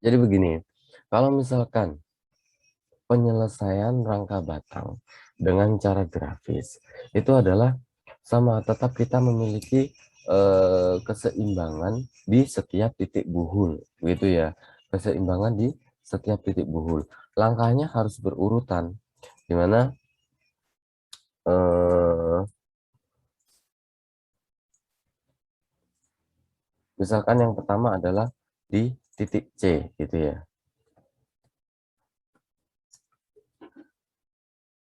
Jadi begini, kalau misalkan penyelesaian rangka batang dengan cara grafis itu adalah sama, tetap kita memiliki keseimbangan di setiap titik buhul, gitu ya. Keseimbangan di setiap titik buhul. Langkahnya harus berurutan, dimana misalkan yang pertama adalah di titik C, gitu ya.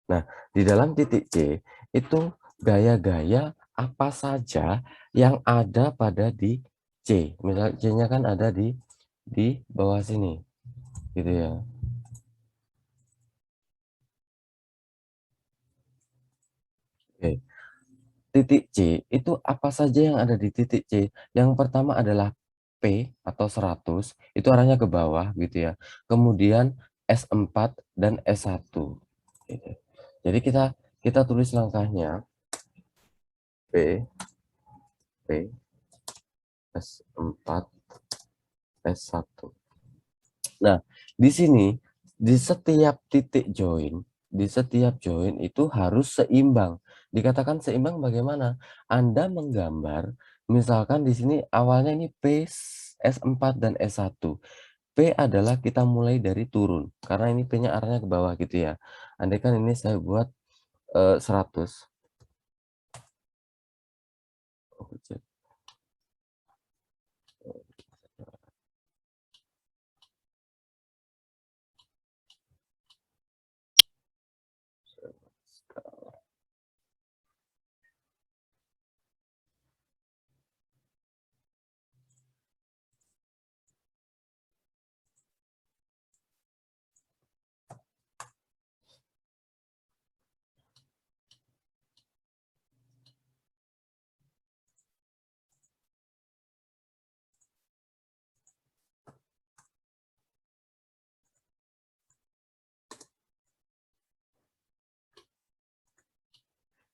Nah, di dalam titik C itu gaya-gaya apa saja yang ada pada di C. Misal C-nya kan ada di bawah sini, gitu ya. Oke. Titik C itu apa saja yang ada di titik C? Yang pertama adalah P atau 100, itu arahnya ke bawah gitu ya. Kemudian S4 dan S1. Gitu. Jadi kita kita tulis langkahnya P, P, S4, S1. Nah, di sini di setiap titik join, di setiap join itu harus seimbang. Dikatakan seimbang bagaimana? Anda menggambar, misalkan di sini awalnya ini P, S4 dan S1. P adalah kita mulai dari turun, karena ini P-nya arahnya ke bawah gitu ya. Andai kan ini saya buat 100.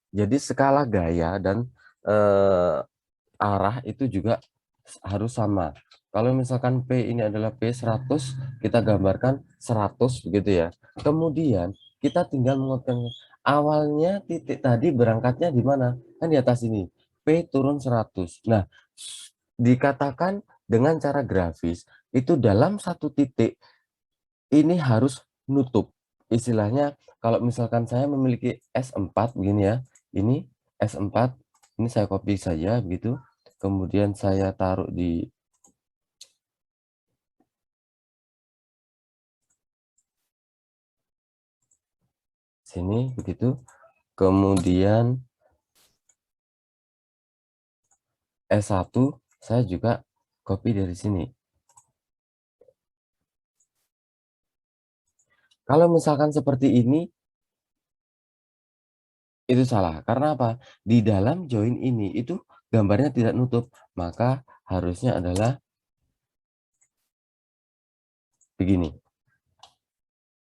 Jadi skala gaya dan eh, arah itu juga harus sama. Kalau misalkan P ini adalah P100, kita gambarkan 100 begitu ya. Kemudian kita tinggal menguatkan awalnya titik tadi berangkatnya di mana? Kan di atas ini. P turun 100. Nah, dikatakan dengan cara grafis itu dalam satu titik ini harus nutup. Istilahnya kalau misalkan saya memiliki S4 begini ya. Ini S4, ini saya copy saja begitu. Kemudian saya taruh di sini begitu. Kemudian S1 saya juga copy dari sini. Kalau misalkan seperti ini itu salah. Karena apa? Di dalam join ini itu gambarnya tidak nutup, maka harusnya adalah begini.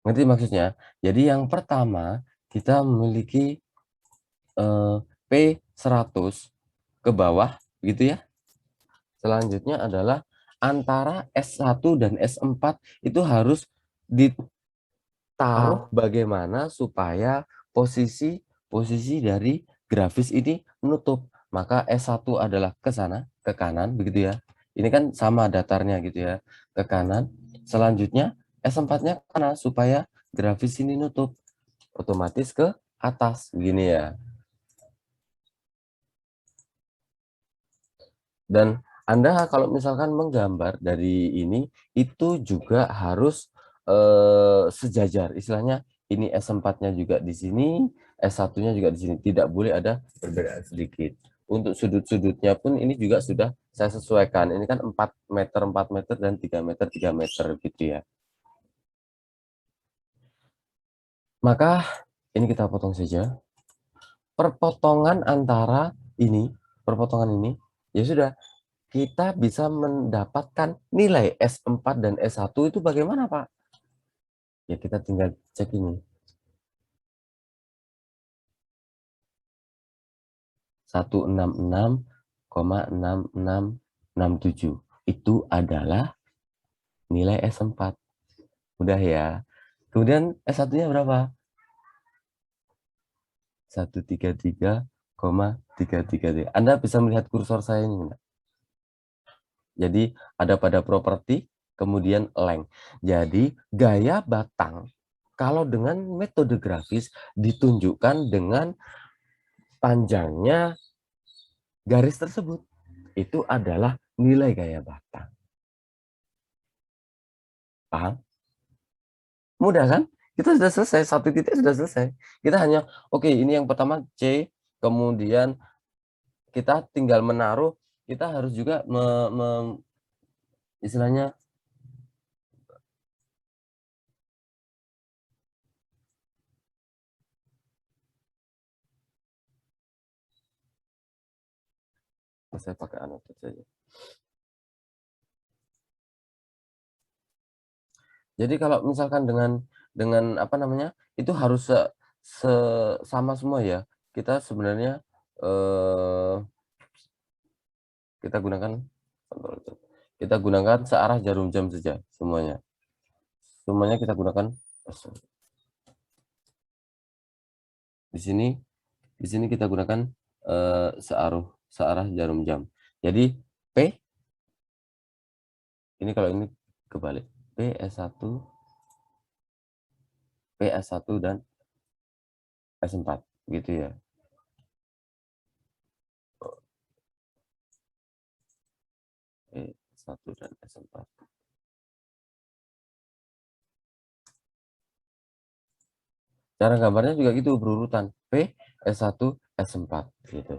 Ngerti maksudnya? Jadi yang pertama kita memiliki P100 ke bawah gitu ya. Selanjutnya adalah antara S1 dan S4 itu harus ditaruh bagaimana supaya posisi posisi dari grafis ini menutup. Maka S1 adalah ke sana, ke kanan begitu ya. Ini kan sama datarnya gitu ya, ke kanan. Selanjutnya S4-nya ke kanan supaya grafis ini nutup. Otomatis ke atas begini ya. Dan Anda kalau misalkan menggambar dari ini, itu juga harus sejajar. Istilahnya ini S4-nya juga di sini, S1-nya juga di sini. Tidak boleh ada perbedaan sedikit. Untuk sudut-sudutnya pun ini juga sudah saya sesuaikan. Ini kan 4 meter, dan 3 meter gitu ya. Maka ini kita potong saja. Perpotongan antara ini, perpotongan ini, ya sudah. Kita bisa mendapatkan nilai S4 dan S1 itu bagaimana, Pak? Ya, kita tinggal cek ini. 166,6667. 6667 itu adalah nilai S4. Udah ya. Kemudian S1-nya berapa? 133,333. Anda bisa melihat kursor saya ini enggak? Jadi ada pada properti, kemudian length. Jadi gaya batang kalau dengan metode grafis ditunjukkan dengan panjangnya garis tersebut. Itu adalah nilai gaya batang. Paham? Mudah kan? Kita sudah selesai, satu titik sudah selesai. Kita hanya, oke, ini yang pertama C, kemudian kita tinggal menaruh, kita harus juga istilahnya, saya pakai annotate saja. Jadi kalau misalkan dengan apa namanya, itu harus sama semua ya. Kita sebenarnya kita gunakan kita gunakan searah jarum jam saja semuanya. Semuanya kita gunakan di sini kita gunakan searah jarum jam. Jadi P ini kalau ini kebalik. PS1 dan S4 gitu ya. PS1 dan S4. Cara gambarnya juga gitu berurutan. P, S1, S4 gitu.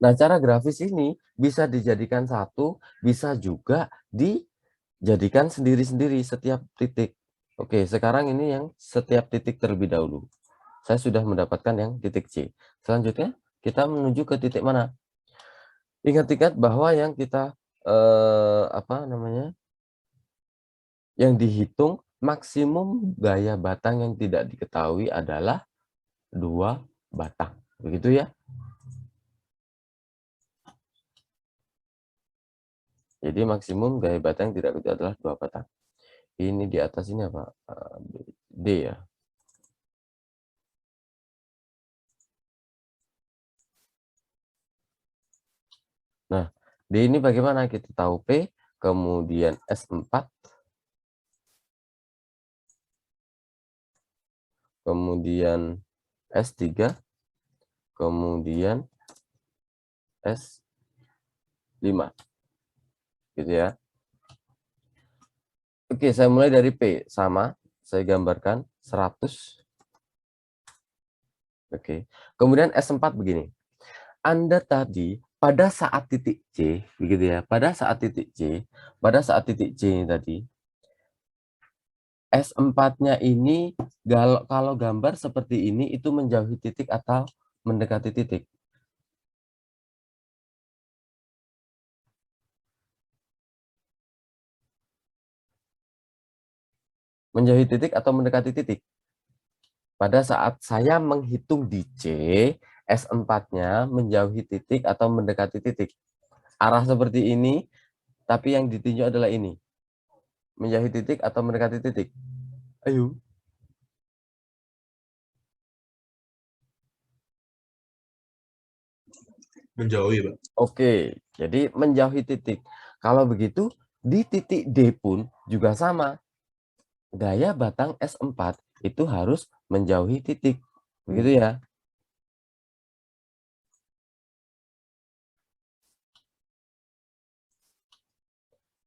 Nah, cara grafis ini bisa dijadikan satu, bisa juga dijadikan sendiri-sendiri setiap titik. Oke, sekarang ini yang setiap titik terlebih dahulu. Saya sudah mendapatkan yang titik C. Selanjutnya, kita menuju ke titik mana? Ingat-ingat bahwa yang kita apa namanya? Yang dihitung maksimum gaya batang yang tidak diketahui adalah 2 batang. Begitu ya? Jadi maksimum gaya batang yang tidak diketahui adalah 2 batang. Ini di atas ini apa? D ya. Nah, D ini bagaimana? Kita tahu P, kemudian S4, kemudian S3, kemudian S5. Gitu ya. Oke, saya mulai dari P. Sama, saya gambarkan 100. Oke. Kemudian S4 begini. Anda tadi pada saat titik C, begitu ya. Pada saat titik C ini tadi, S4-nya ini kalau gambar seperti ini itu menjauhi titik atau mendekati titik? Menjauhi titik atau mendekati titik? Pada saat saya menghitung di C, S4-nya menjauhi titik atau mendekati titik? Arah seperti ini, tapi yang ditinjau adalah ini. Menjauhi titik atau mendekati titik? Ayo. Menjauhi, Pak. Oke, jadi menjauhi titik. Kalau begitu, di titik D pun juga sama. Gaya batang S4 itu harus menjauhi titik. Begitu ya.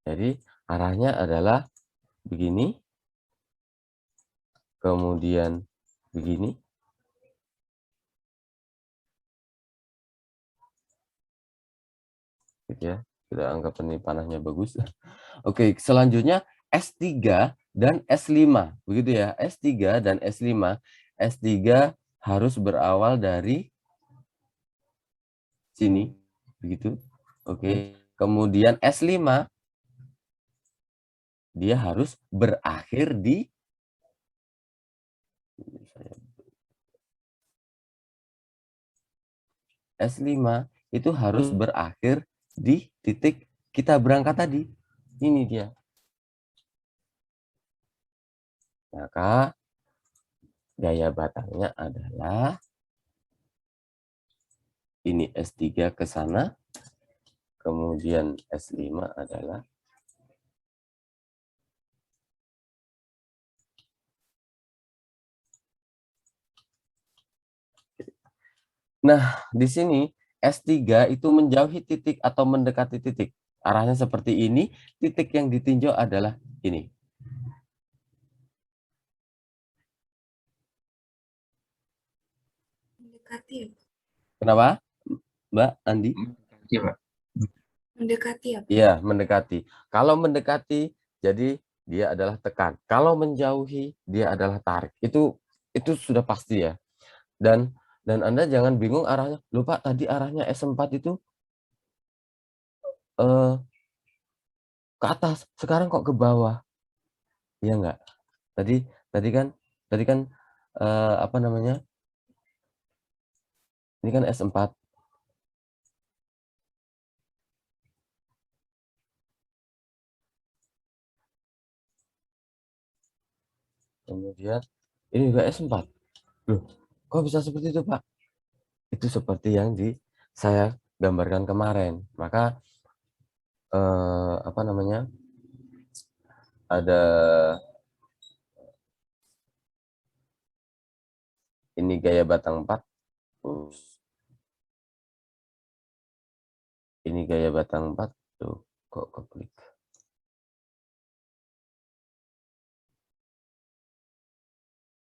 Jadi arahnya adalah begini, kemudian begini. Gitu ya. Kita anggap ini panahnya bagus. Oke, selanjutnya S3 dan S5. Begitu ya. S3 dan S5. S3 harus berawal dari sini. Begitu. Oke. Kemudian S5 dia harus berakhir di S5 itu harus berakhir di titik kita berangkat tadi. Ini dia. Maka gaya batangnya adalah ini S3 ke sana, kemudian S5 adalah nah, di sini S3 itu menjauhi titik atau mendekati titik. Arahnya seperti ini, titik yang ditinjau adalah ini. Mendekati ya, Pak? Kenapa, Mbak Andi? Mendekati, Pak. Mendekati ya, Pak? Iya, mendekati. Kalau mendekati, jadi dia adalah tekan. Kalau menjauhi, dia adalah tarik. Itu sudah pasti ya. Dan Anda jangan bingung arahnya. Lupa tadi arahnya S4 itu ke atas, sekarang kok ke bawah. Iya enggak? Tadi tadi kan tadi kan apa namanya? Ini kan S4. Kemudian ini juga S4. Loh, kok bisa seperti itu, Pak? Itu seperti yang saya gambarkan kemarin. Maka apa namanya? Ada ini gaya batang 4. Ini gaya batang 4. Tuh, kok keklik.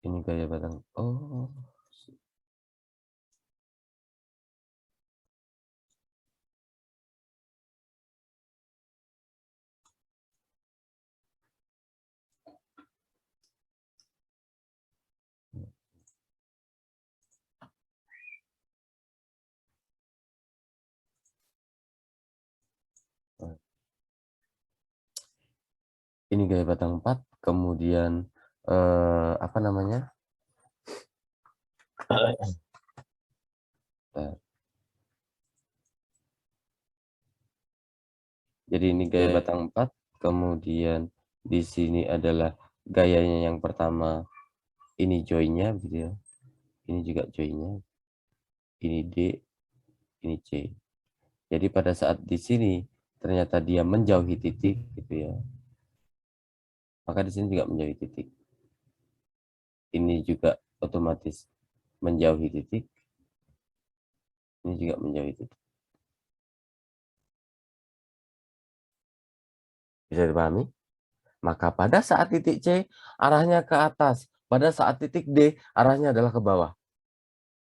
Ini gaya batang. Oh. Ini gaya batang 4, kemudian apa namanya? Jadi ini gaya batang 4, kemudian di sini adalah gayanya yang pertama, ini joinnya gitu ya. Ini juga joinnya. Ini D, ini C. Jadi pada saat di sini ternyata dia menjauhi titik gitu ya. Maka di sini juga menjauhi titik. Ini juga otomatis menjauhi titik. Ini juga menjauhi titik. Bisa dipahami? Maka pada saat titik C arahnya ke atas, pada saat titik D arahnya adalah ke bawah.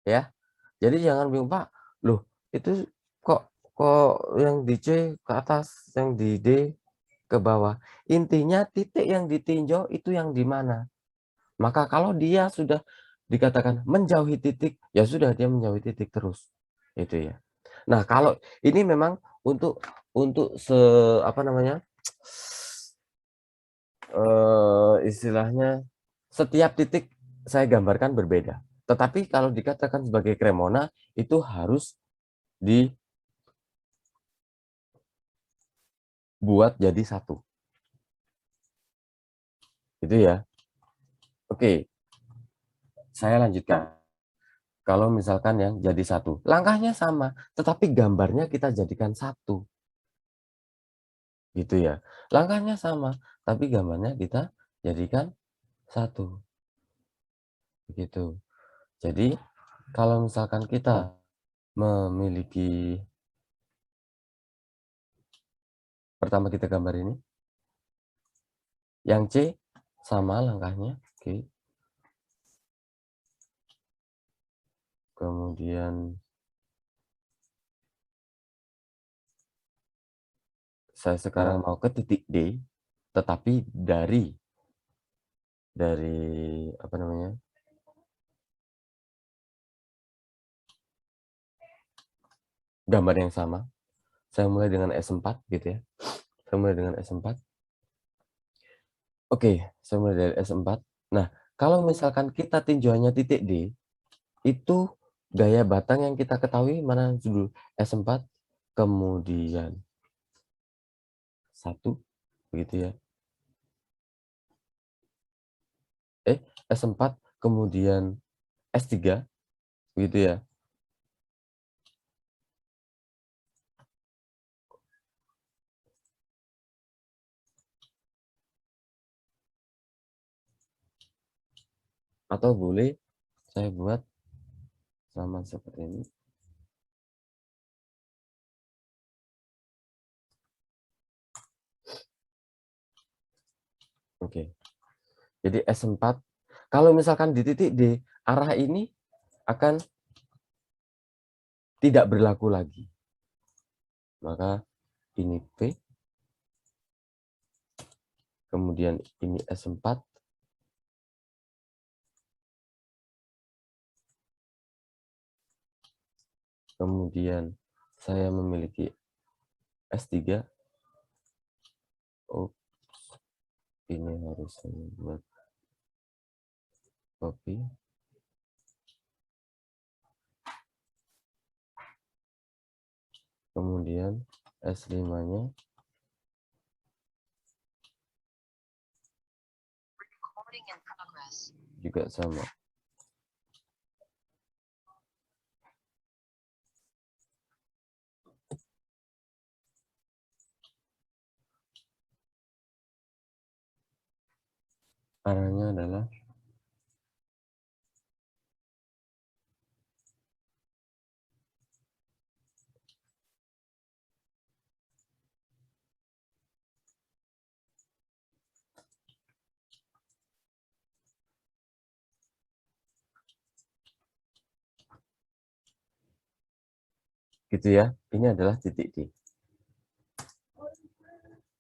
Ya. Jadi jangan bingung, Pak. Loh, itu kok kok yang di C ke atas, yang di D ke bawah. Intinya titik yang ditinjau itu yang di mana. Maka kalau dia sudah dikatakan menjauhi titik, ya sudah dia menjauhi titik terus. Itu ya. Nah, kalau ini memang untuk apa namanya? Istilahnya setiap titik saya gambarkan berbeda. Tetapi kalau dikatakan sebagai Cremona itu harus dibuat jadi satu. Itu ya. Oke, saya lanjutkan. Kalau misalkan yang jadi satu, langkahnya sama, tetapi gambarnya kita jadikan satu. Gitu ya. Langkahnya sama, tapi gambarnya kita jadikan satu. Begitu. Jadi, kalau misalkan kita memiliki, pertama kita gambar ini, yang C sama langkahnya, oke. Kemudian saya sekarang mau ke titik D, tetapi dari apa namanya? Gambar yang sama. Saya mulai dengan S4 gitu ya. Saya mulai dengan S4. Oke, saya mulai dari S4. Nah, kalau misalkan kita tinjauannya titik D, itu gaya batang yang kita ketahui mana dulu? S4, kemudian 1, begitu ya. S4 kemudian S3 gitu ya. Atau boleh saya buat sama seperti ini. Oke. Jadi S4 kalau misalkan di titik D, arah ini akan tidak berlaku lagi. Maka ini P, kemudian ini S4, kemudian saya memiliki S3. Oh, ini harus saya buat copy. Kemudian S5-nya juga sama. Arahnya adalah gitu ya. Ini adalah titik D.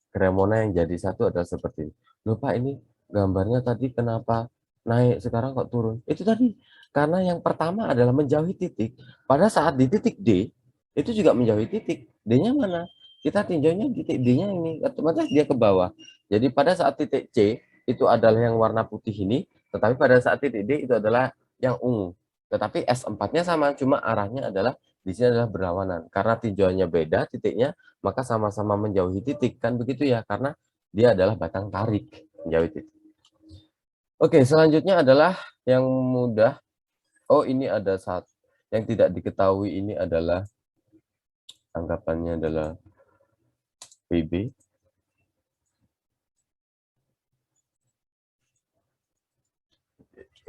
Cremona yang jadi satu adalah seperti ini. Lupa ini gambarnya tadi kenapa naik sekarang kok turun? Itu tadi karena yang pertama adalah menjauhi titik. Pada saat di titik D itu juga menjauhi titik. D-nya mana? Kita tinjaunya titik D-nya ini, otomatis dia ke bawah. Jadi pada saat titik C itu adalah yang warna putih ini, tetapi pada saat titik D itu adalah yang ungu. Tetapi S4-nya sama, cuma arahnya adalah di sini adalah berlawanan. Karena tinjauannya beda titiknya, maka sama-sama menjauhi titik, kan begitu ya, karena dia adalah batang tarik menjauhi titik. Oke, selanjutnya adalah yang mudah. Oh, ini ada satu yang tidak diketahui, ini adalah anggapannya adalah PB.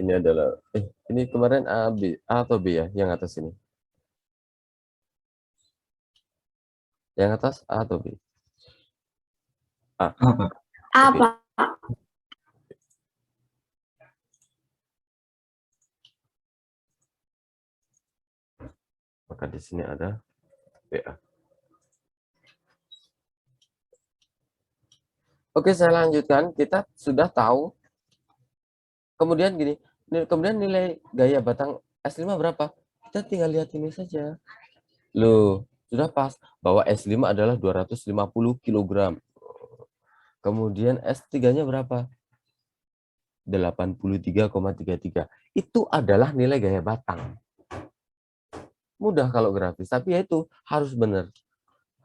Ini adalah ini kemarin A, B, A atau B ya yang atas ini? Yang atas A atau B? A. Apa? Oke. Apa? Maka di sini ada BA. Oke, saya lanjutkan. Kita sudah tahu. Kemudian gini, kemudian nilai gaya batang S5 berapa? Kita tinggal lihat ini saja. Loh, sudah pas bahwa S5 adalah 250 kg. Kemudian S3-nya berapa? 83,33. Itu adalah nilai gaya batang. Mudah kalau grafis, tapi ya itu harus benar.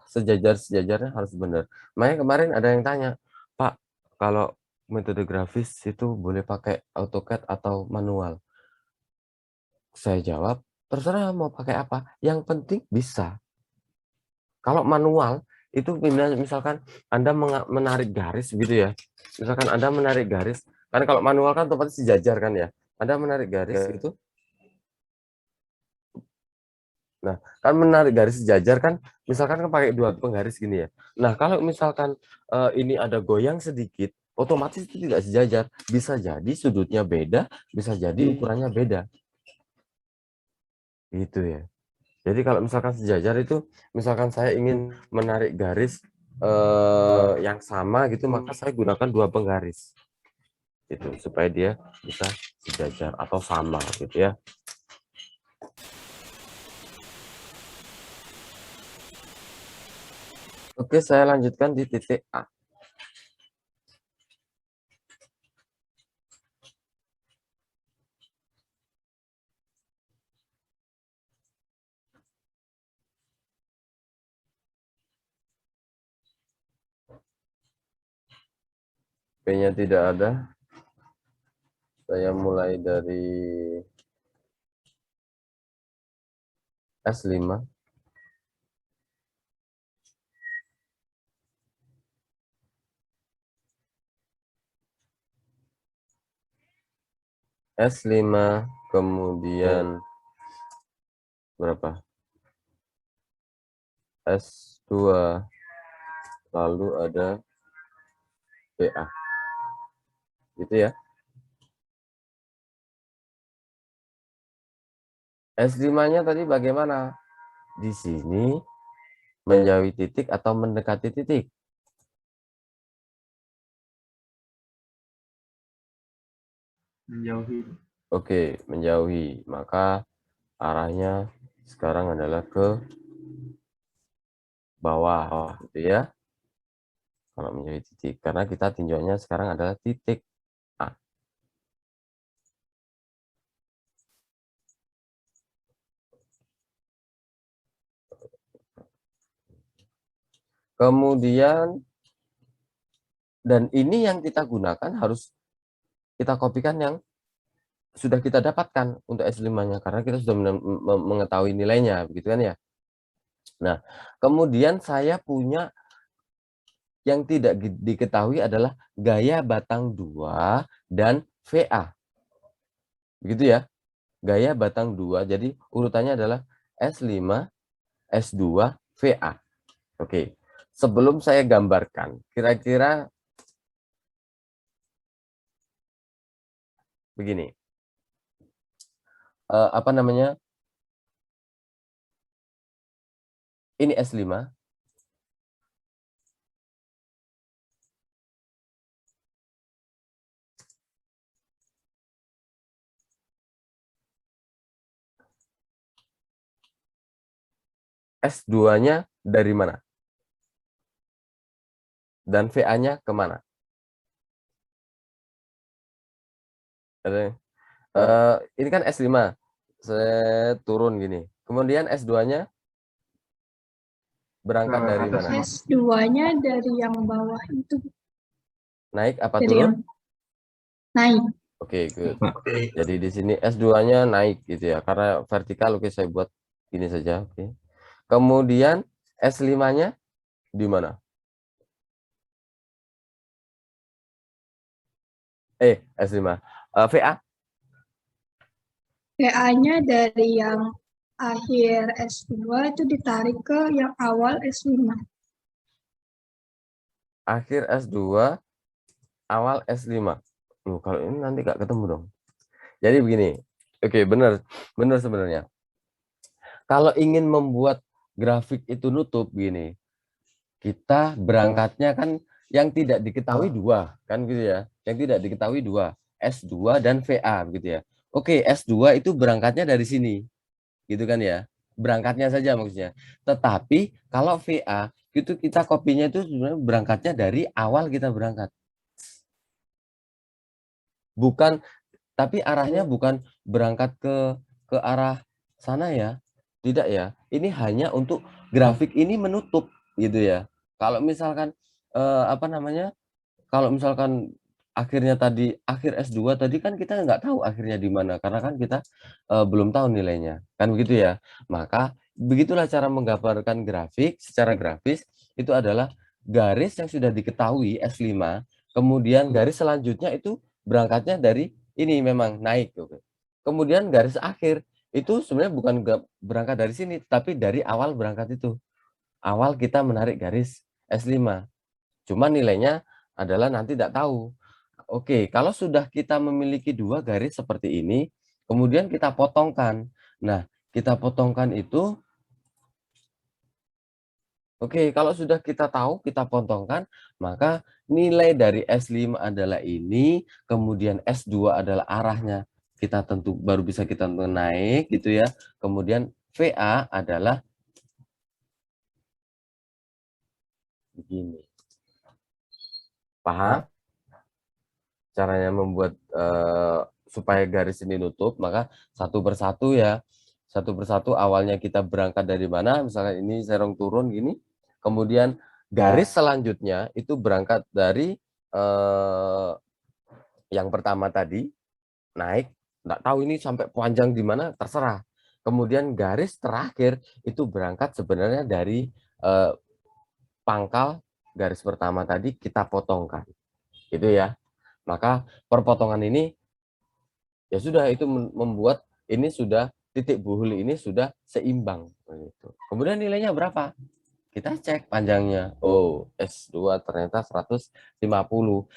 Sejajar-sejajarnya harus benar. Makanya kemarin ada yang tanya, Pak, kalau metode grafis itu boleh pakai AutoCAD atau manual? Saya jawab, terserah mau pakai apa. Yang penting bisa. Kalau manual, itu misalkan Anda menarik garis gitu ya. Misalkan Anda menarik garis, kan kalau manual kan otomatis sejajar kan ya. Anda menarik garis gitu. Nah, kan menarik garis sejajar kan, misalkan kan pakai dua penggaris gini ya. Nah, kalau misalkan ini ada goyang sedikit, otomatis itu tidak sejajar. Bisa jadi sudutnya beda, bisa jadi ukurannya beda. Gitu ya. Jadi kalau misalkan sejajar itu, misalkan saya ingin menarik garis yang sama gitu, maka saya gunakan dua penggaris. Itu supaya dia bisa sejajar atau sama gitu ya. Oke, saya lanjutkan di titik A. P-nya tidak ada. Saya mulai dari S5. S5, kemudian berapa? S2, lalu ada BA. Gitu ya. S5-nya tadi bagaimana? Di sini menjauhi titik atau mendekati titik? Menjauhi. Oke, menjauhi. Maka arahnya sekarang adalah ke bawah, gitu ya. Kalau menjauhi titik, karena kita tinjaunya sekarang adalah titik A. Kemudian, dan ini yang kita gunakan harus kita kopikan yang sudah kita dapatkan untuk S5-nya, karena kita sudah mengetahui nilainya, begitu kan ya. Nah, kemudian saya punya yang tidak diketahui adalah gaya batang 2 dan VA. Begitu ya, gaya batang 2, jadi urutannya adalah S5, S2, VA. Oke, sebelum saya gambarkan, kira-kira begini. Apa namanya? Ini S5. S2-nya dari mana? Dan VA-nya kemana? Ini kan S5. Saya turun gini. Kemudian S2-nya berangkat Ke dari atas mana? semua. S2-nya dari yang bawah itu, Naik apa dari turun? yang naik. Oke, good. Jadi di sini S2-nya naik gitu ya. Karena vertikal, oke saya buat ini saja. Oke. Kemudian S5-nya di mana? S5. VA? PA-nya dari yang akhir S2 itu ditarik ke yang awal S5. Akhir S2, awal S5. Kalau ini nanti nggak ketemu dong. Jadi begini. Oke, benar. Benar sebenarnya. Kalau ingin membuat grafik itu nutup gini, kita berangkatnya kan yang tidak diketahui 2, kan gitu ya. Yang tidak diketahui 2, S2 dan VA gitu ya. Oke, S2 itu berangkatnya dari sini. Gitu kan ya. Berangkatnya saja maksudnya. Tetapi kalau VA itu kita kopinya itu sebenarnya berangkatnya dari awal kita berangkat. Bukan, tapi arahnya bukan berangkat ke arah sana ya. Tidak ya. Ini hanya untuk grafik ini menutup gitu ya. Kalau misalkan apa namanya? Kalau misalkan akhirnya tadi akhir S2 tadi kan kita nggak tahu akhirnya di mana karena kan kita belum tahu nilainya. Kan begitu ya. Maka begitulah cara menggambarkan grafik secara grafis itu adalah garis yang sudah diketahui S5, kemudian garis selanjutnya itu berangkatnya dari ini memang naik. Kemudian garis akhir itu sebenarnya bukan berangkat dari sini, tapi dari awal berangkat itu. Awal kita menarik garis S5. Cuma nilainya adalah nanti tidak tahu. Oke, kalau sudah kita memiliki 2 garis seperti ini, kemudian kita potongkan. Nah, kita potongkan itu, oke, kalau sudah kita tahu, kita potongkan, maka nilai dari S5 adalah ini, kemudian S2 adalah arahnya kita tentu baru bisa kita naik gitu ya. Kemudian VA adalah begini. Paham? Caranya membuat supaya garis ini nutup, maka satu persatu ya. Satu persatu awalnya kita berangkat dari mana, misalnya ini serong turun gini, kemudian garis selanjutnya itu berangkat dari yang pertama tadi, naik, nggak tahu ini sampai panjang di mana, terserah. Kemudian garis terakhir itu berangkat sebenarnya dari pangkal garis pertama tadi kita potongkan, gitu ya. Maka perpotongan ini ya sudah itu membuat ini sudah titik buhul ini sudah seimbang. Begitu. Kemudian nilainya berapa? Kita cek panjangnya. Oh, S2 ternyata 150.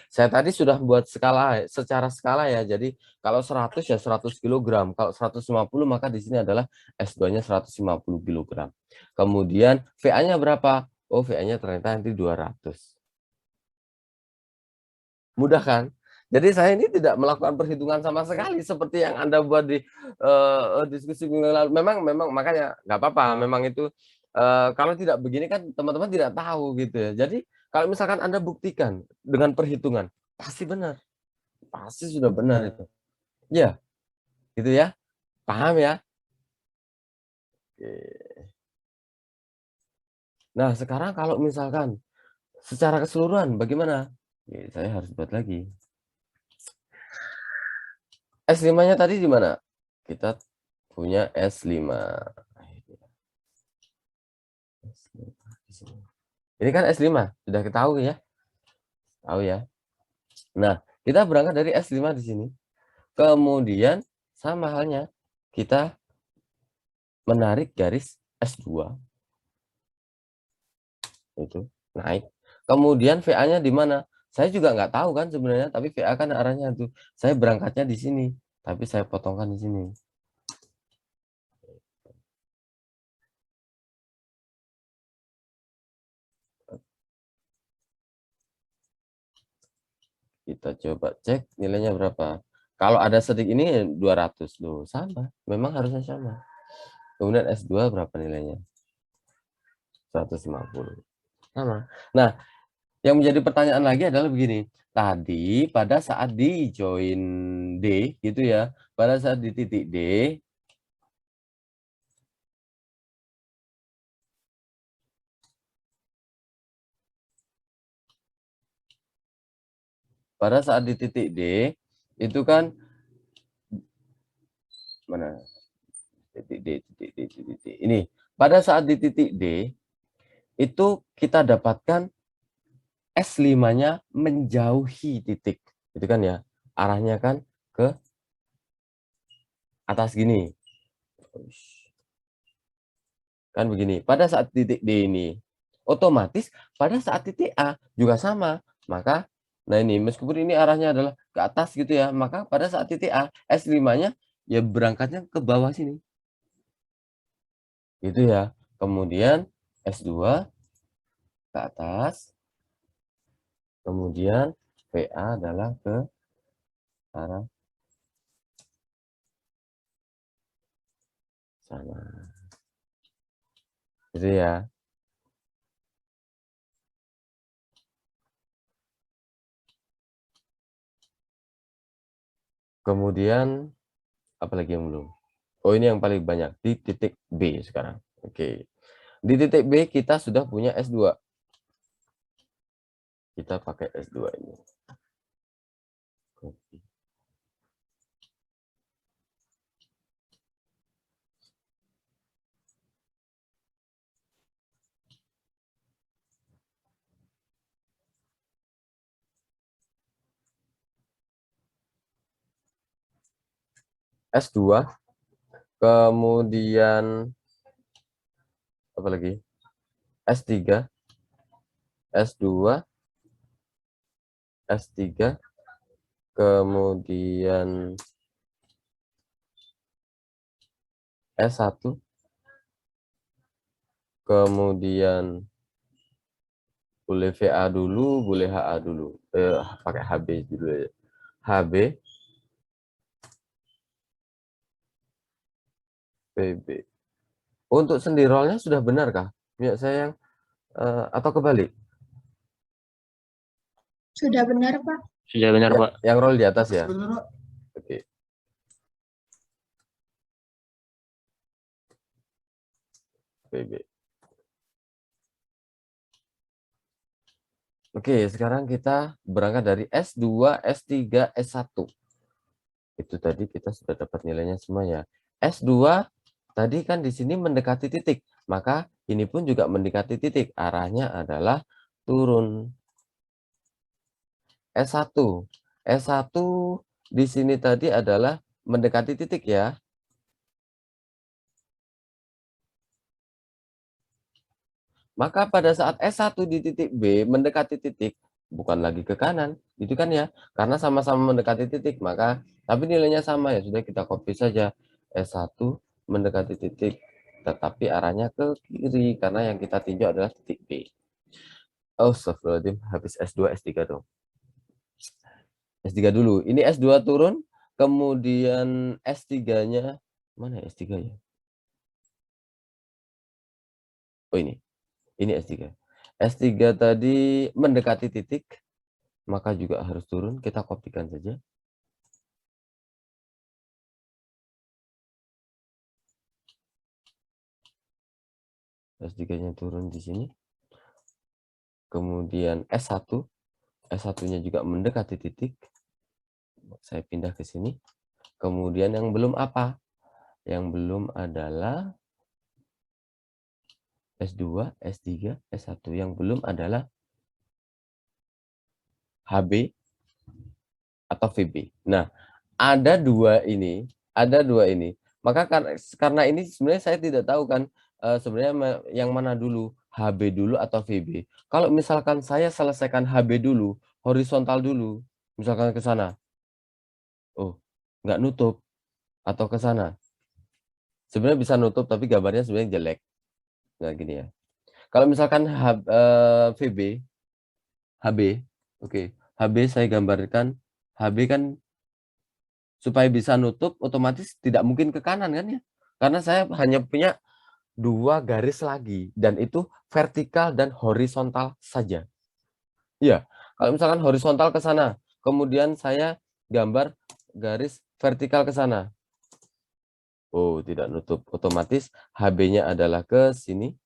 Saya tadi sudah buat skala secara skala ya. Jadi kalau 100 ya 100 kg. Kalau 150 maka di sini adalah S2-nya 150 kg. Kemudian VA-nya berapa? Oh, VA-nya ternyata nanti 200. Mudah kan? Jadi saya ini tidak melakukan perhitungan sama sekali seperti yang Anda buat di diskusi minggu lalu. Memang makanya nggak apa-apa. Memang itu kalau tidak begini kan teman-teman tidak tahu gitu ya. Jadi kalau misalkan Anda buktikan dengan perhitungan, pasti benar. Pasti sudah benar itu. Ya, gitu ya. Paham ya? Oke. Nah, sekarang kalau misalkan secara keseluruhan bagaimana? Ya, saya harus buat lagi. S5-nya tadi di mana? Kita punya S5. Ini kan S5, sudah ketahui ya. Tahu ya. Nah, kita berangkat dari S5 di sini. Kemudian sama halnya kita menarik garis S2. Itu naik. Kemudian VA-nya di mana? Saya juga nggak tahu kan sebenarnya, tapi VA kan arahnya itu. Saya berangkatnya di sini, tapi saya potongkan di sini. Kita coba cek nilainya berapa. Kalau ada sedikit ini 200 loh, sama. Memang harusnya sama. Kemudian S2 berapa nilainya? 150. Sama. Nah, yang menjadi pertanyaan lagi adalah begini. Tadi pada saat di join D gitu ya, pada saat di titik D, pada saat di titik D itu kan mana? Titik D, titik D, titik D. Ini pada saat di titik D itu kita dapatkan S5-nya menjauhi titik. Itu kan ya. Arahnya kan ke atas gini. Kan begini. Pada saat titik D ini otomatis pada saat titik A juga sama. Maka nah ini meskipun ini arahnya adalah ke atas gitu ya, maka pada saat titik A S5-nya ya berangkatnya ke bawah sini. Gitu ya. Kemudian S2 ke atas. Kemudian VA adalah ke arah sana. Gitu ya. Kemudian apalagi yang belum? Oh, ini yang paling banyak di titik B sekarang. Oke. Di titik B kita sudah punya S2. Kita pakai S2 ini. Copy. S2, kemudian apa lagi? S3, S2, S3, kemudian S1, kemudian boleh VA dulu, boleh HA dulu. Pakai HB dulu ya. HB, PB. Untuk sendirolnya sudah benarkah? Ya, saya yang atau kebalik? Sudah benar, Pak. Sudah benar, Ya, Pak. yang roll di atas ya. Oke. PB. Oke, sekarang kita berangkat dari S2, S3, S1. Itu tadi kita sudah dapat nilainya semua ya. S2 tadi kan di sini mendekati titik, maka ini pun juga mendekati titik. Arahnya adalah turun. S1. S1 di sini tadi adalah mendekati titik ya. Maka pada saat S1 di titik B mendekati titik, bukan lagi ke kanan, itu kan ya. Karena sama-sama mendekati titik, maka tapi nilainya sama ya, sudah kita copy saja. S1 mendekati titik, tetapi arahnya ke kiri, karena yang kita tinjau adalah titik B. Oh, astagfirullahaladzim, habis S2, S3 dong. S3 dulu, ini S2 turun, kemudian S3-nya, mana ya S3 ya? Oh ini S3. S3 tadi mendekati titik, maka juga harus turun, kita kopikan saja. S3-nya turun di sini. Kemudian S1, S1-nya juga mendekati titik. Saya pindah ke sini. Kemudian yang belum apa? Yang belum adalah S2, S3, S1. Yang belum adalah HB atau VB. Nah, ada dua ini. Maka karena ini sebenarnya saya tidak tahu kan sebenarnya yang mana dulu, HB dulu atau VB. Kalau misalkan saya selesaikan HB dulu, horizontal dulu, misalkan ke sana. Oh, nggak nutup atau ke sana. Sebenarnya bisa nutup tapi gambarnya sebenarnya jelek. Nah, gini ya. Kalau misalkan VB, HB, oke. HB saya gambarkan, HB kan supaya bisa nutup otomatis tidak mungkin ke kanan kan ya. Karena saya hanya punya 2 garis lagi dan itu vertikal dan horizontal saja. Iya, kalau misalkan horizontal ke sana, kemudian saya gambar garis vertikal ke sana. Oh, tidak nutup. Otomatis HB-nya adalah ke sini.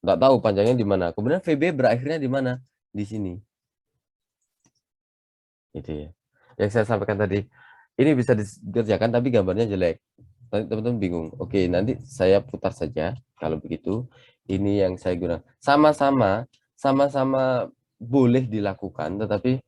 Nggak tahu panjangnya di mana. Kemudian VB berakhirnya di mana? Di sini. Itu ya. Yang saya sampaikan tadi. Ini bisa dikerjakan tapi gambarnya jelek. Teman-teman bingung. Oke, nanti saya putar saja kalau begitu. Ini yang saya gunakan. Sama-sama boleh dilakukan, tetapi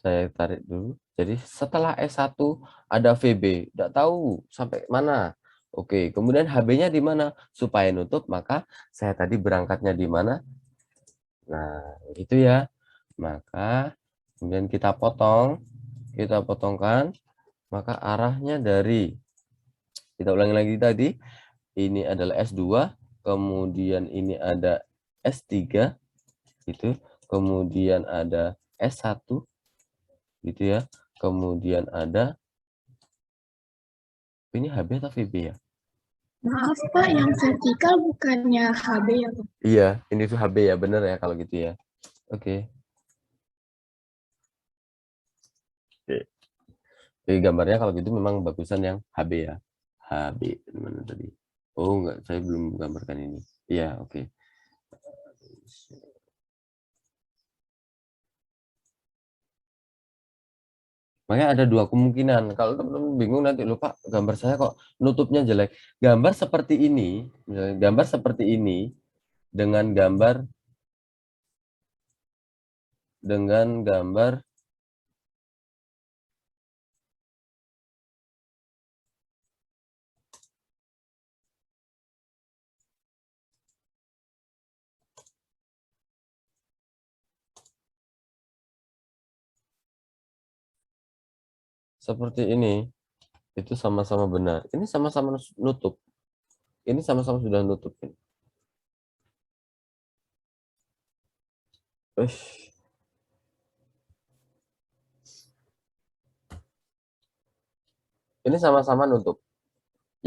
saya tarik dulu. Jadi setelah S1 ada VB, tidak tahu sampai mana. Oke, kemudian HB-nya di mana? Supaya nutup, maka saya tadi berangkatnya di mana? Nah, gitu ya. Maka kemudian kita potongkan, maka arahnya dari, kita ulangi lagi tadi, ini adalah S2, kemudian ini ada S3, gitu, kemudian ada S1, gitu ya, kemudian ada, ini HB atau VB ya? Maaf Pak, yang vertikal bukannya HB ya Pak? Iya, ini tuh HB ya, bener ya kalau gitu ya. Oke. Jadi gambarnya kalau gitu memang bagusan yang HB ya. HB mana tadi? Oh enggak, saya belum menggambarkan ini. Iya, oke. Makanya ada 2 kemungkinan. Kalau teman-teman bingung nanti lupa gambar saya kok nutupnya jelek. Gambar seperti ini, misalnya gambar seperti ini dengan gambar seperti ini, itu sama-sama benar. Ini sama-sama nutup. Ini sama-sama sudah nutup. Ini sama-sama nutup.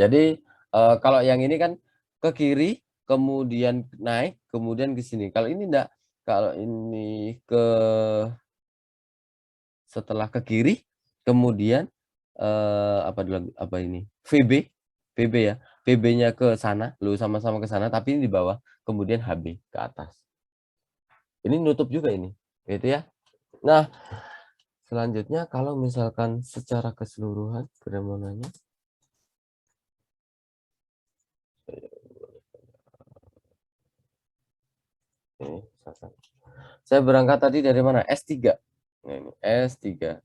Jadi kalau yang ini kan ke kiri, kemudian naik, kemudian ke sini. Kalau ini enggak, kalau ini setelah ke kiri, kemudian apa ini? VB ya. VB-nya ke sana, lu sama-sama ke sana, tapi ini di bawah, kemudian HB ke atas. Ini nutup juga ini, gitu ya. Nah, selanjutnya kalau misalkan secara keseluruhan kremonanya ini misalkan. Saya berangkat tadi dari mana? S3. Nah, ini S3.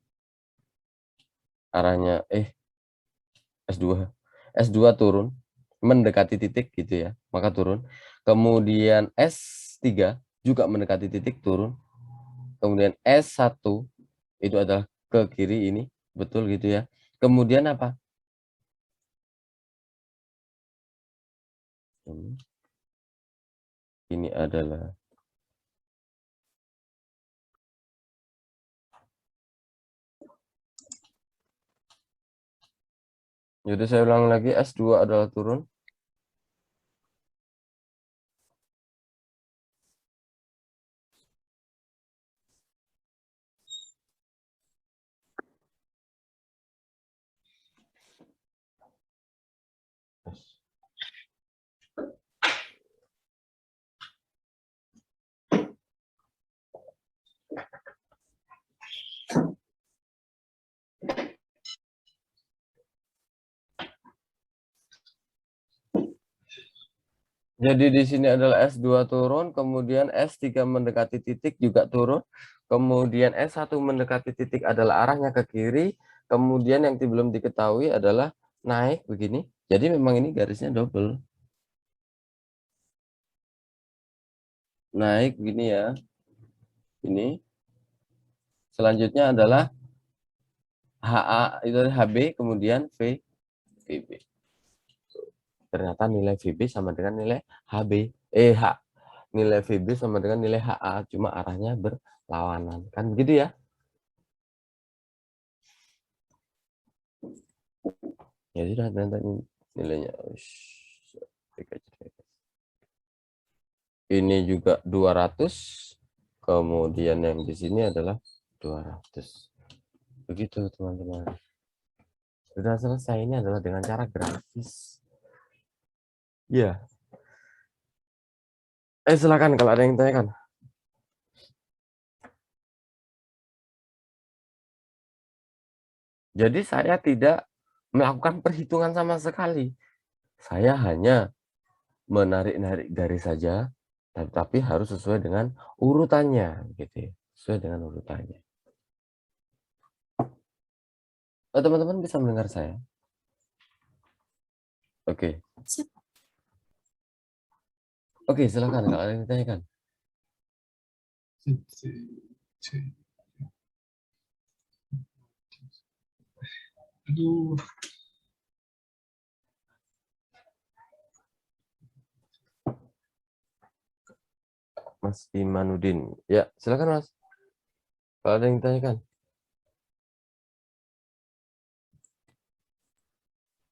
Arahnya S2. S2 turun mendekati titik gitu ya, maka turun. Kemudian S3 juga mendekati titik turun. Kemudian S1 itu adalah ke kiri ini, betul gitu ya. Kemudian apa? Ini adalah jadi saya ulang lagi, S2 adalah turun. Jadi di sini adalah S2 turun, kemudian S3 mendekati titik juga turun, kemudian S1 mendekati titik adalah arahnya ke kiri, kemudian yang belum diketahui adalah naik begini. Jadi memang ini garisnya double. Naik begini ya. Ini. Selanjutnya adalah HA itu HB, kemudian VB. Ternyata nilai VB sama dengan nilai HB. Nilai VB sama dengan nilai HA, cuma arahnya berlawanan. Kan begitu ya? Ya sudah, ternyata nilainya. Ini juga 200. Kemudian yang di sini adalah 200. Begitu, teman-teman. Sudah selesai. Ini adalah dengan cara grafis. Ya. Silakan kalau ada yang tanyakan. Jadi saya tidak melakukan perhitungan sama sekali. Saya hanya menarik-narik garis saja, tapi harus sesuai dengan urutannya, gitu ya. Sesuai dengan urutannya. Teman-teman bisa mendengar saya? Oke. Oke, silakan kalau ada yang ditanyakan. Aduh. Mas Imanuddin. Ya, silakan Mas. Kalau ada yang ditanyakan.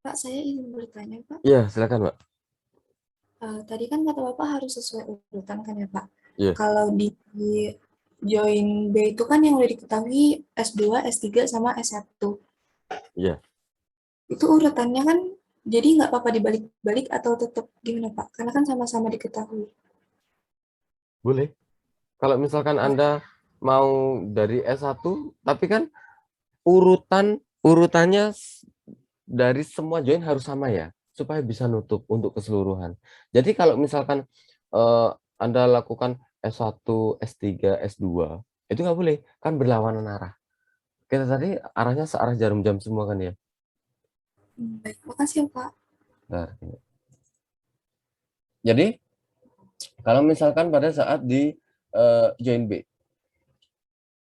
Pak, saya ingin bertanya, Pak. Iya, silakan, Pak. Tadi kan kata Bapak harus sesuai urutan kan ya, Pak? Iya. Kalau di join B itu kan yang udah diketahui S2, S3, sama S1. Iya. Itu urutannya kan jadi nggak apa-apa dibalik-balik atau tetap gimana, Pak? Karena kan sama-sama diketahui. Boleh. Kalau misalkan Anda mau dari S1, tapi kan urutannya dari semua join harus sama ya, supaya bisa nutup untuk keseluruhan. Jadi kalau misalkan Anda lakukan S1, S3, S2, itu nggak boleh, kan berlawanan arah. Kita tadi arahnya searah jarum jam semua kan ya. Baik, makasih ya, Pak. Nah, jadi kalau misalkan pada saat di join B,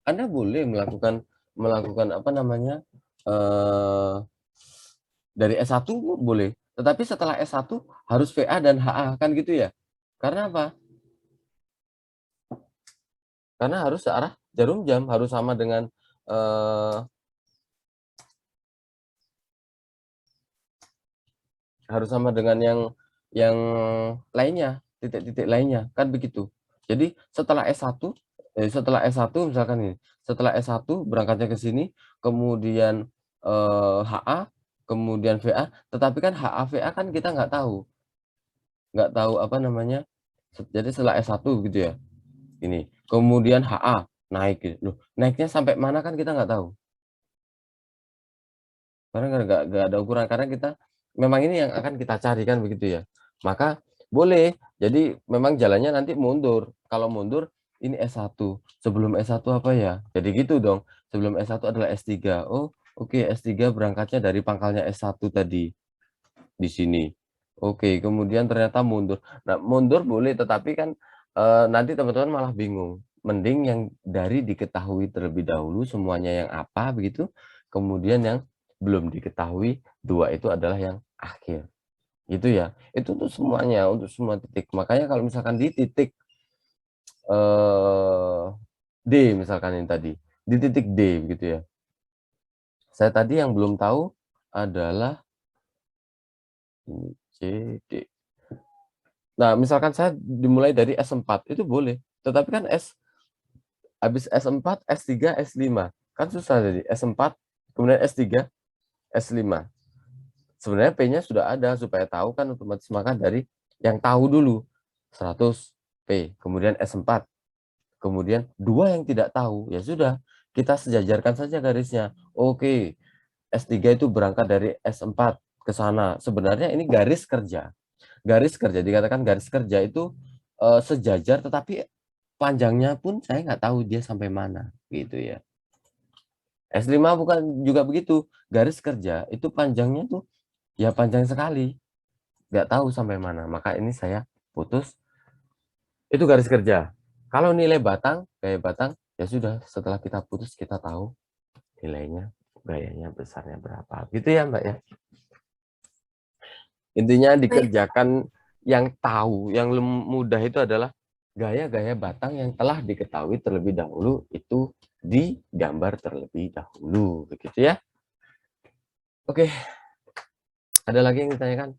Anda boleh melakukan apa namanya dari S1 boleh, tetapi setelah S1 harus VA dan HA kan gitu ya. Karena apa? Karena harus searah jarum jam, harus sama dengan yang yang lainnya, titik-titik lainnya, kan begitu. Jadi setelah S1 misalkan ini, setelah S1 berangkatnya ke sini, kemudian HA, kemudian VA, tetapi kan HA VA kan kita nggak tahu apa namanya. Jadi setelah S1 gitu ya. Ini, kemudian HA naik gitu. Loh, naiknya sampai mana kan kita nggak tahu. Karena nggak ada ukuran, karena kita memang ini yang akan kita cari kan begitu ya. Maka boleh, jadi memang jalannya nanti mundur. Kalau mundur ini S1, sebelum S1 apa ya? Jadi gitu dong. Sebelum S1 adalah S3. Oh, oke, S3 berangkatnya dari pangkalnya S1 tadi di sini. Oke, kemudian ternyata mundur. Nah, mundur boleh, tetapi kan nanti teman-teman malah bingung. Mending yang dari diketahui terlebih dahulu semuanya yang apa begitu, kemudian yang belum diketahui, 2 itu adalah yang akhir. Gitu ya. Itu untuk semuanya, untuk semua titik. Makanya kalau misalkan di titik D misalkan ini tadi, di titik D begitu ya. Saya tadi yang belum tahu adalah ini C, D. Nah, misalkan saya dimulai dari S4 itu boleh, tetapi kan habis S4, S3, S5. Kan susah jadi S4, kemudian S3, S5. Sebenarnya P-nya sudah ada supaya tahu kan otomatis, maka dari yang tahu dulu 100 P, kemudian S4, kemudian 2 yang tidak tahu, ya sudah, kita sejajarkan saja garisnya. Oke, S3 itu berangkat dari S4 ke sana. Sebenarnya ini garis kerja. Garis kerja, dikatakan garis kerja itu sejajar, tetapi panjangnya pun saya nggak tahu dia sampai mana, gitu ya. S5 bukan juga begitu, garis kerja itu panjangnya tuh ya panjang sekali, nggak tahu sampai mana. Maka ini saya putus, itu garis kerja. Kalau nilai batang, gaya batang, ya sudah, setelah kita putus kita tahu nilainya, gayanya besarnya berapa. Gitu ya Mbak ya. Intinya Baik, dikerjakan yang tahu, yang mudah itu adalah gaya-gaya batang yang telah diketahui terlebih dahulu, itu digambar terlebih dahulu, begitu ya. Oke, ada lagi yang ditanyakan?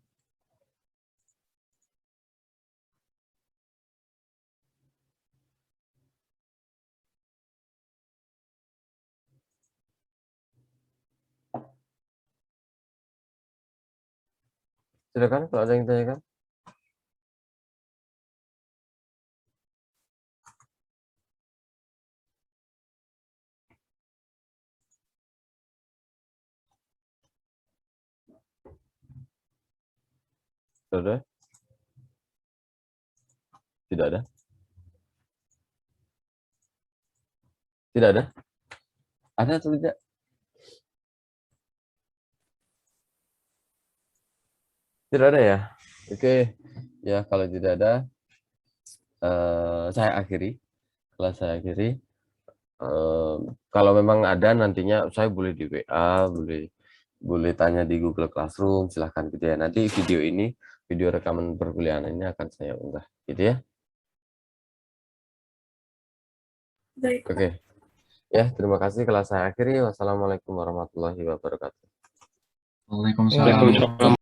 Silakan kalau ada yang ditanyakan. Sudah? Tidak ada? Tidak ada? Ada atau tidak? Tidak ada ya? Oke, ya kalau tidak ada, saya akhiri. Setelah saya akhiri, kalau memang ada nantinya saya boleh di WA, boleh tanya di Google Classroom, silahkan gitu ya. Nanti video rekaman perkuliahan ini akan saya unggah, gitu ya. baik. Oke, ya terima kasih. Kelas saya akhiri. Wassalamualaikum warahmatullahi wabarakatuh. Waalaikumsalam.